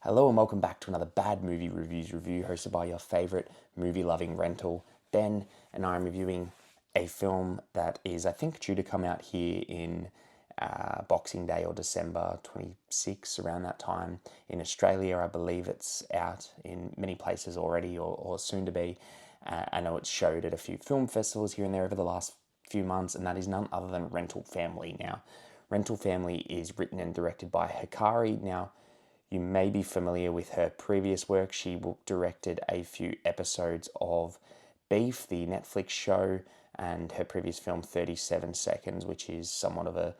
Hello and welcome back to another Bad Movie Reviews review hosted by your favourite movie-loving rental, Ben, and I'm reviewing a film that is, I think, due to come out here in Boxing Day or December 26, around that time. In Australia, I believe it's out in many places already or soon to be. I know it's showed at a few film festivals here and there over the last few months, and that is none other than Rental Family. Now, Rental Family is written and directed by Hikari. Now, you may be familiar with her previous work. She directed a few episodes of Beef, the Netflix show, and her previous film, 37 Seconds, which is somewhat of a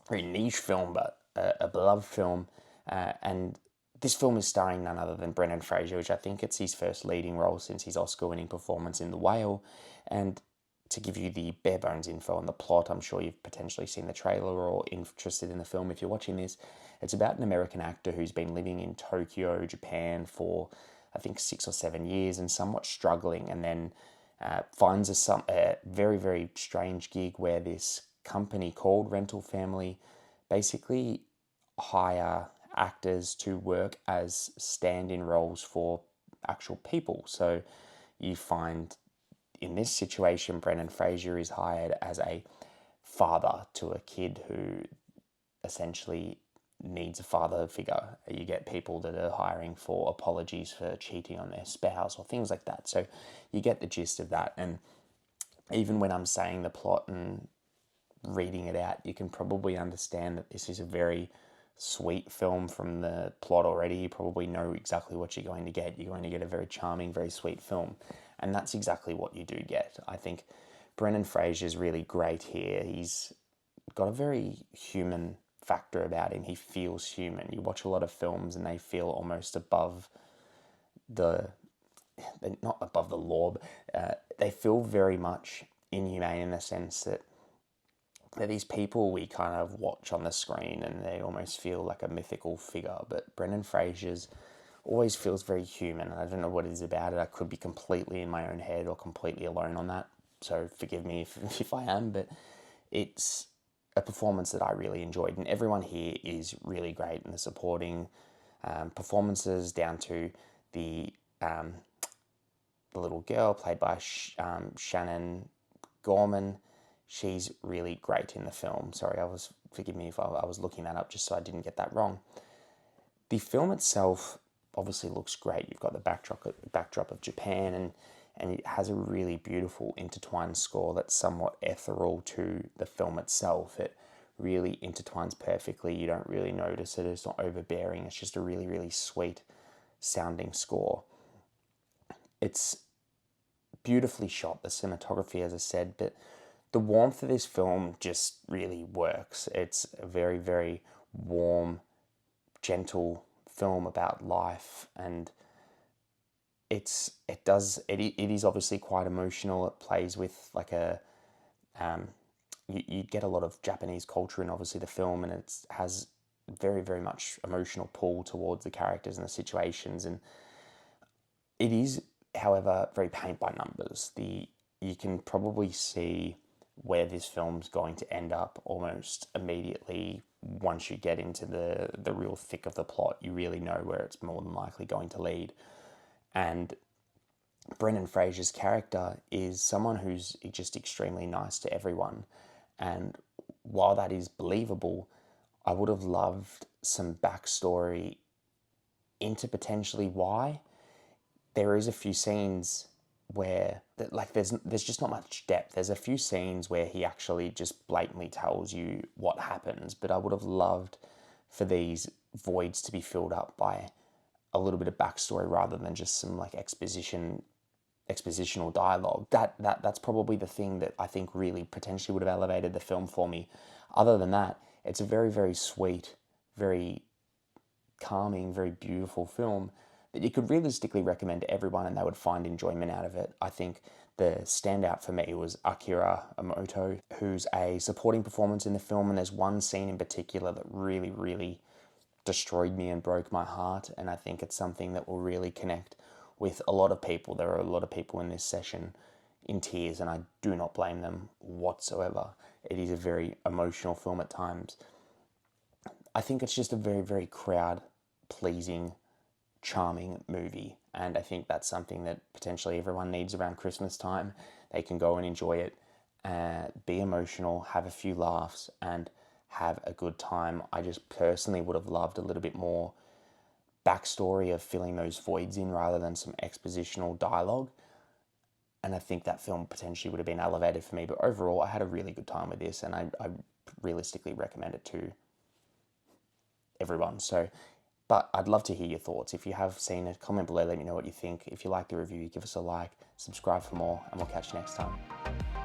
very niche film, but a beloved film. And this film is starring none other than Brendan Fraser, which I think it's his first leading role since his Oscar-winning performance in The Whale. And to give you the bare bones info on the plot, I'm sure you've potentially seen the trailer or interested in the film if you're watching this. It's about an American actor who's been living in Tokyo, Japan for I think 6 or 7 years and somewhat struggling, and then finds a very, very strange gig where this company called Rental Family basically hire actors to work as stand-in roles for actual people. So you find in this situation, Brendan Fraser is hired as a father to a kid who essentially needs a father figure. You get people that are hiring for apologies for cheating on their spouse or things like that. So you get the gist of that. And even when I'm saying the plot and reading it out, you can probably understand that this is a very sweet film from the plot already. You probably know exactly what you're going to get. You're going to get a very charming, very sweet film. And that's exactly what you do get. I think Brendan Fraser's really great here. He's got a very human factor about him. He feels human. You watch a lot of films and they feel almost above the, not above the law, but they feel very much inhumane in the sense that they're these people we kind of watch on the screen and they almost feel like a mythical figure. But Brendan Fraser's always feels very human. I don't know what it is about it. I could be completely in my own head or completely alone on that. So forgive me if I am, but it's a performance that I really enjoyed. And everyone here is really great in the supporting performances, down to the little girl played by Shannon Gorman. She's really great in the film. Sorry, forgive me if I was looking that up just so I didn't get that wrong. The film itself obviously looks great. You've got the backdrop of Japan, and it has a really beautiful intertwined score that's somewhat ethereal to the film itself. It really intertwines perfectly. You don't really notice it. It's not overbearing. It's just a really, really sweet sounding score. It's beautifully shot, the cinematography, as I said, but the warmth of this film just really works. It's a very, very warm, gentle film about life, and it is obviously quite emotional. It plays with like a you get a lot of Japanese culture in obviously the film, and it has very, very much emotional pull towards the characters and the situations, and it is, however, very paint by numbers. You can probably see where this film's going to end up almost immediately. Once you get into the real thick of the plot, you really know where it's more than likely going to lead. And Brendan Fraser's character is someone who's just extremely nice to everyone. And while that is believable, I would have loved some backstory into potentially why. There is a few scenes where like there's just not much depth. There's a few scenes where he actually just blatantly tells you what happens, but I would have loved for these voids to be filled up by a little bit of backstory rather than just some like expositional dialogue. That's probably the thing that I think really potentially would have elevated the film for me. Other than that, it's a very, very sweet, very calming, very beautiful film that you could realistically recommend to everyone and they would find enjoyment out of it. I think the standout for me was Akira Emoto, who's a supporting performance in the film, and there's one scene in particular that really, really destroyed me and broke my heart, and I think it's something that will really connect with a lot of people. There are a lot of people in this session in tears, and I do not blame them whatsoever. It is a very emotional film at times. I think it's just a very, very pleasing, charming movie. And I think that's something that potentially everyone needs around Christmas time. They can go and enjoy it, be emotional, have a few laughs, and have a good time. I just personally would have loved a little bit more backstory of filling those voids in rather than some expositional dialogue. And I think that film potentially would have been elevated for me. But overall, I had a really good time with this, and I realistically recommend it to everyone. So, but I'd love to hear your thoughts. If you have seen it, comment below, let me know what you think. If you like the review, give us a like, subscribe for more, and we'll catch you next time.